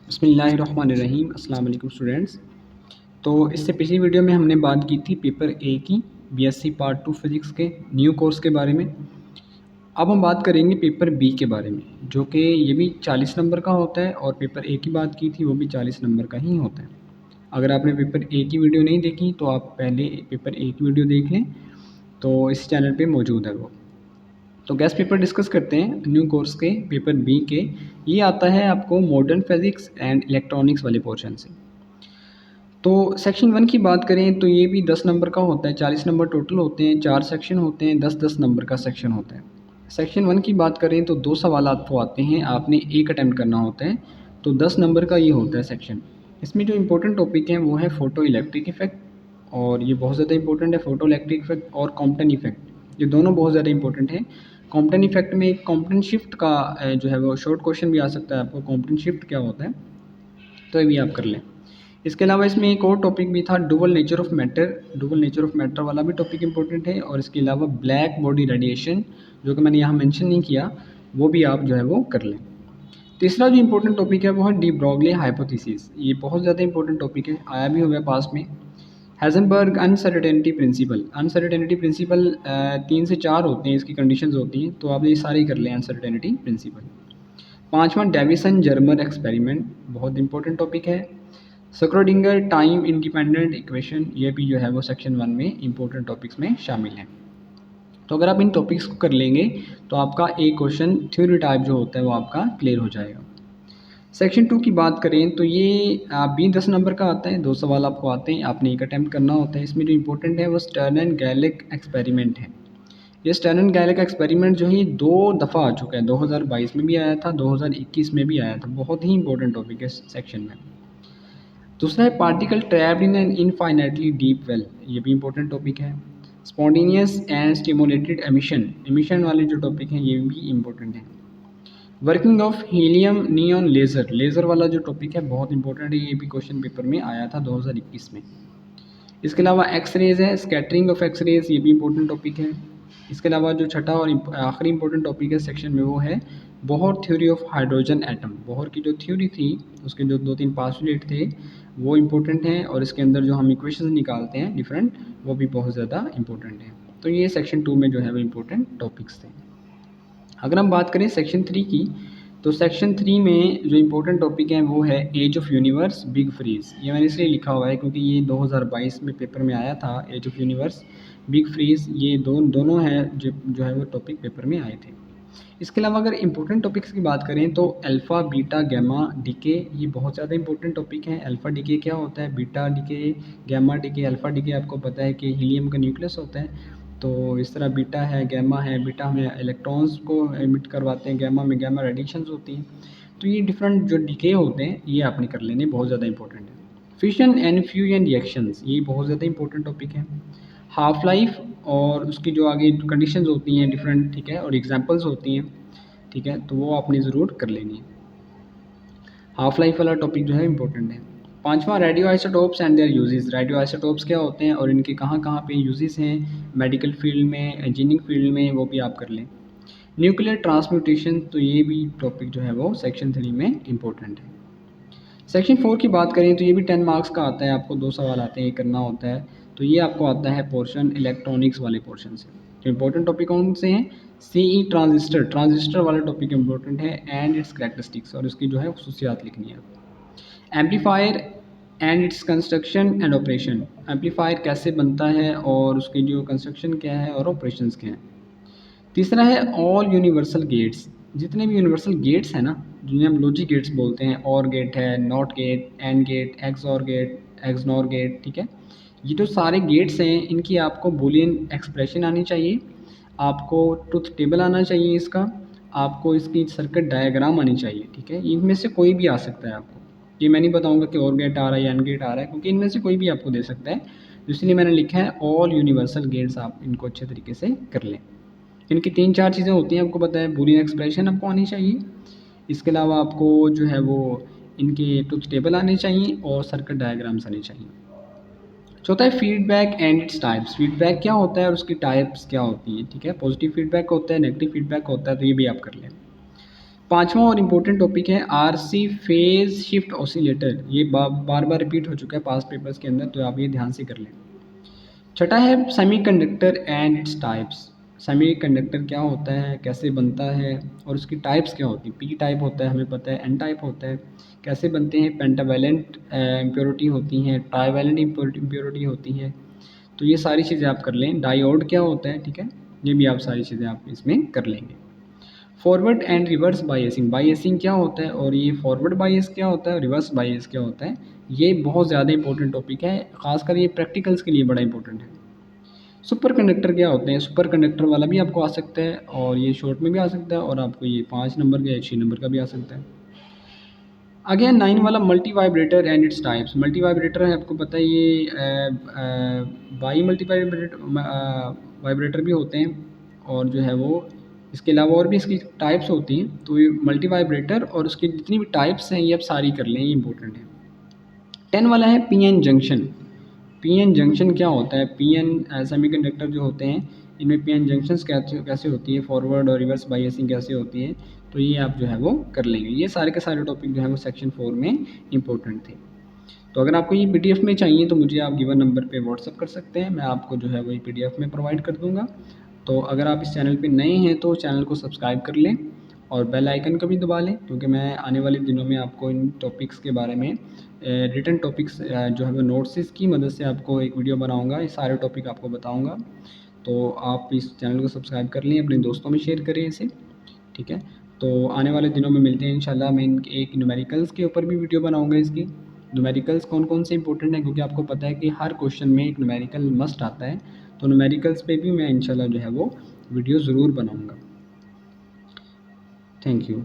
बिस्मिल्लाहिर्रहमानिर्रहीम। अस्सलाम वालेकुम स्टूडेंट्स। तो इससे पिछली वीडियो में हमने बात की थी पेपर ए की बीएससी पार्ट 2 फिज़िक्स के न्यू कोर्स के बारे में। अब हम बात करेंगे पेपर बी के बारे में, जो कि ये भी 40 नंबर का होता है और पेपर ए की बात की थी वो भी 40 नंबर का ही होता है। अगर आपने पेपर ए की वीडियो नहीं देखी तो आप पहले पेपर ए की वीडियो देख लें, तो इस चैनल पे मौजूद है वो। तो गैस पेपर डिस्कस करते हैं न्यू कोर्स के पेपर बी के। ये आता है आपको मॉडर्न फिज़िक्स एंड इलेक्ट्रॉनिक्स वाले पोर्शन से। तो सेक्शन 1 की बात करें तो ये भी 10 नंबर का होता है। 40 नंबर टोटल होते हैं, 4 सेक्शन होते हैं, 10-10 नंबर का सेक्शन होता है। सेक्शन 1 की बात करें तो 2 सवाल आपको आते हैं, आपने एक अटैम्प्ट करना होता है, तो 10 नंबर का ये होता है सेक्शन। इसमें जो इंपॉर्टेंट टॉपिक हैं वो है फोटो इलेक्ट्रिक इफेक्ट, और ये बहुत ज़्यादा इंपॉर्टेंट है। फोटो इलेक्ट्रिक इफेक्ट और कॉम्पटन इफेक्ट, ये दोनों बहुत ज़्यादा इंपॉर्टेंट है। कॉम्पटन इफेक्ट में एक कॉम्पटन शिफ्ट का जो है वो शॉर्ट क्वेश्चन भी आ सकता है आपको, कॉम्पटन शिफ्ट क्या होता है, तो ये भी आप कर लें। इसके अलावा इसमें एक और टॉपिक भी था, dual nature of matter. Dual nature of matter वाला भी टॉपिक इंपॉर्टेंट है। और इसके अलावा ब्लैक बॉडी रेडिएशन, जो कि मैंने यहाँ मेंशन नहीं किया, वो भी आप जो है वो कर लें। तीसरा जो इंपॉर्टेंट टॉपिक है वो है डी ब्रॉगली हाइपोथेसिस। ये बहुत ज़्यादा इंपॉर्टेंट टॉपिक है, आया भी हुआ है पास में। हैज़नबर्ग अनसर्टेनिटी प्रिंसिपल। अनसर्टेनिटी प्रिंसिपल 3 से 4 होते हैं, इसकी कंडीशंस होती हैं, तो आप ये सारे कर लें अनसर्टेनिटी प्रिंसिपल। पाँचवा डेविसन जर्मर एक्सपेरिमेंट, बहुत इंपॉर्टेंट टॉपिक है। स्क्रोडिंगर टाइम इंडिपेंडेंट इक्वेशन, ये भी जो है वो सेक्शन 1 में इंपॉर्टेंट टॉपिक्स में शामिल है। तो अगर आप इन टॉपिक्स को कर लेंगे तो आपका एक क्वेश्चन थ्योरी टाइप जो होता है वो आपका क्लियर हो जाएगा। सेक्शन 2 की बात करें तो ये भी 10 नंबर का आता है। 2 सवाल आपको आते हैं, आपने एक अटैम्प्ट करना होता है। इसमें जो इंपॉर्टेंट है वो स्टर्न एंड गैलिक एक्सपेरिमेंट है। ये स्टर्न एंड गैलिक एक्सपेरिमेंट जो है 2 दफ़ा आ चुका है, 2022 में भी आया था, 2021 में भी आया था। बहुत ही इंपॉर्टेंट टॉपिक है इस सेक्शन में। दूसरा है particle trapped in an infinitely deep well, ये भी इंपॉर्टेंट टॉपिक है। Spontaneous and stimulated emission, emission वाले जो टॉपिक हैं ये भी इंपॉर्टेंट हैं। Working of helium neon laser, laser वाला जो टॉपिक है बहुत इंपॉर्टेंट है, ये भी क्वेश्चन पेपर में आया था 2021 में। इसके अलावा एक्स रेज है, स्कैटरिंग ऑफ एक्स रेज, ये भी इंपॉर्टेंट टॉपिक है। इसके अलावा जो छठा और आखिरी इंपॉर्टेंट टॉपिक है सेक्शन में वो है Bohr theory of hydrogen atom. Bohr की जो थ्योरी थी उसके जो 2-3 पास्टुलेट थे वो इंपॉर्टेंट हैं, और इसके अंदर जो हम इक्वेशंस निकालते हैं डिफरेंट, वो भी बहुत ज़्यादा इंपॉर्टेंट है। तो ये सेक्शन 2 में जो है वो इंपॉर्टेंट टॉपिक्स थे। अगर हम बात करें सेक्शन 3 की, तो सेक्शन 3 में जो इंपॉर्टेंट टॉपिक हैं वो है age of universe big freeze. ये मैंने इसलिए लिखा हुआ है क्योंकि ये 2022 में पेपर में आया था, age of universe big freeze, ये दोनों हैं जो है वो टॉपिक पेपर में आए थे। इसके अलावा अगर इंपॉर्टेंट टॉपिक्स की बात करें तो अल्फ़ा बीटा गैमा डीके, ये बहुत ज़्यादा इंपॉर्टेंट टॉपिक है। अल्फ़ा डीके क्या होता है, beta decay, gamma decay. Alpha decay आपको पता है कि हीलियम का न्यूक्लियस होता है, तो इस तरह बीटा है, गैमा है। बीटा में इलेक्ट्रॉन्स को एमिट करवाते हैं, गैमा में गैमा रेडिएशंस होती हैं। तो ये डिफरेंट जो डीके होते हैं ये आपने कर लेने, बहुत ज़्यादा इंपॉर्टेंट है। फिशन एंड फ्यूजन रिएक्शंस, ये बहुत ज़्यादा इंपॉर्टेंट टॉपिक है। हाफ लाइफ और उसकी जो आगे कंडीशंस होती हैं डिफरेंट, ठीक है, और एग्जांपल्स होती हैं, ठीक है, तो वो आपने ज़रूर कर लेनी है। हाफ लाइफ वाला टॉपिक जो है इंपॉर्टेंट है। पांचवा radio isotopes and there uses. Radio isotopes क्या होते हैं और इनके कहाँ कहाँ पे यूजेस हैं, मेडिकल फील्ड में, इंजीनियरिंग फील्ड में, वो भी आप कर लें। न्यूक्लियर ट्रांसम्यूटेशन, तो ये भी टॉपिक जो है वो सेक्शन 3 में इंपॉर्टेंट है। सेक्शन 4 की बात करें तो ये भी 10 मार्क्स का आता है, आपको 2 सवाल आते हैं, ये करना होता है। तो ये आपको आता है पोर्शन इलेक्ट्रॉनिक्स वाले पोर्शन से। तो इंपॉर्टेंट टॉपिक कौन से हैं, सीई ट्रांजिस्टर, ट्रांजिस्टर वाला टॉपिक इंपॉर्टेंट है, एंड इट्स कैरेक्टरिस्टिक्स, और इसकी जो है खसूसियात लिखनी है। Amplifier and its construction and operation, amplifier कैसे बनता है और उसकी जो कंस्ट्रक्शन क्या है और ऑपरेशंस क्या हैं। तीसरा है ऑल यूनिवर्सल गेट्स, जितने भी यूनिवर्सल गेट्स हैं ना, जिन्हें हम लॉजिक गेट्स बोलते हैं, और गेट है, not gate, and gate, XOR gate, XNOR gate, ठीक है। ये जो सारे गेट्स हैं इनकी आपको बूलियन एक्सप्रेशन आनी चाहिए, आपको ट्रुथ टेबल आना चाहिए इसका, आपको इसकी सर्किट डायग्राम आनी चाहिए, ठीक है। इनमें से कोई भी आ सकता है आपको, ये मैं नहीं बताऊंगा कि और गेट आ रहा है या एन गेट आ रहा है, क्योंकि इनमें से कोई भी आपको दे सकता है। इसलिए मैंने लिखा है ऑल यूनिवर्सल गेट्स, आप इनको अच्छे तरीके से कर लें। इनकी 3-4 चीज़ें होती हैं, आपको पता है, बूलियन एक्सप्रेशन आपको आनी चाहिए, इसके अलावा आपको जो है वो इनके ट्रुथ टेबल आने चाहिए और सर्किट डायग्राम्स आने चाहिए। चौथा है feedback and its types. Feedback क्या होता है और उसकी टाइप्स क्या होती हैं, ठीक है। पॉजिटिव फीडबैक होता है, नेगेटिव फीडबैक होता है, तो ये भी आप कर लें। पांचवा और इम्पोर्टेंट टॉपिक है आरसी फेज शिफ्ट ऑसिलेटर। ये बार बार रिपीट हो चुका है पास्ट पेपर्स के अंदर, तो आप ये ध्यान से कर लें। छठा है semiconductor and its types. Semiconductor क्या होता है, कैसे बनता है, और उसकी टाइप्स क्या होती है। पी टाइप होता है हमें पता है, एन टाइप होता है, कैसे बनते हैं, पेंटावैलेंट इम्प्योरिटी होती हैं, ट्राईवैलेंट इम्प्योरिटी होती हैं। तो ये सारी चीज़ें आप कर लें। डायोड क्या होता है, ठीक है, ये भी आप सारी चीज़ें आप इसमें कर लेंगे। Forward and reverse biasing, biasing क्या होता है, और ये फॉरवर्ड बायस क्या होता है, रिवर्स बायस क्या होता है, ये बहुत ज़्यादा इंपॉर्टेंट टॉपिक है, खासकर ये प्रैक्टिकल्स के लिए बड़ा इंपॉर्टेंट है। सुपर कंडक्टर क्या होते हैं, सुपर कंडक्टर वाला भी आपको आ सकता है, और ये शॉर्ट में भी आ सकता है, और आपको ये 5 नंबर का या 6 नंबर का भी आ सकता है। आगे 9 वाला multi vibrator and its types. Multi vibrator है, आपको पता है ये बाई मल्टी वाइब्रेटर भी होते हैं, और जो है वो इसके अलावा और भी इसकी टाइप्स होती हैं। तो ये मल्टी वाइब्रेटर और उसकी जितनी भी टाइप्स हैं ये आप सारी कर लें, ये इंपॉर्टेंट है। 10 वाला है पीएन जंक्शन। पीएन जंक्शन क्या होता है, पीएन सेमीकंडक्टर जो होते हैं इनमें पीएन जंक्शंस कैसे होती है, फॉरवर्ड और रिवर्स बायसिंग कैसे होती है, तो ये आप जो है वो कर लेंगे। ये सारे के सारे टॉपिक जो है वो सेक्शन 4 में इंपॉर्टेंट थे। तो अगर आपको ये पीडीएफ में चाहिए तो मुझे आप गिवन नंबर पे व्हाट्सअप कर सकते हैं, मैं आपको जो है वही पीडीएफ में प्रोवाइड कर दूँगा। तो अगर आप इस चैनल पे नए हैं तो चैनल को सब्सक्राइब कर लें और बेल आइकन को भी दबा लें, क्योंकि मैं आने वाले दिनों में आपको इन टॉपिक्स के बारे में रिटन टॉपिक्स जो है वो नोट्स की मदद से आपको एक वीडियो बनाऊँगा, ये सारे टॉपिक आपको बताऊँगा। तो आप इस चैनल को सब्सक्राइब कर लें, अपने दोस्तों में शेयर करें इसे, ठीक है। तो आने वाले दिनों में मिलते हैं इंशाल्लाह। मैं एक न्यूमेरिकल्स के ऊपर भी वीडियो बनाऊंगा इसकी। न्यूमेरिकल्स कौन कौन से इंपॉर्टेंट है, क्योंकि आपको पता है कि हर क्वेश्चन में एक न्यूमेरिकल मस्ट आता है, तो न्यूमेरिकल्स पे भी मैं इंशाल्लाह जो है वो वीडियो ज़रूर बनाऊंगा। Thank you.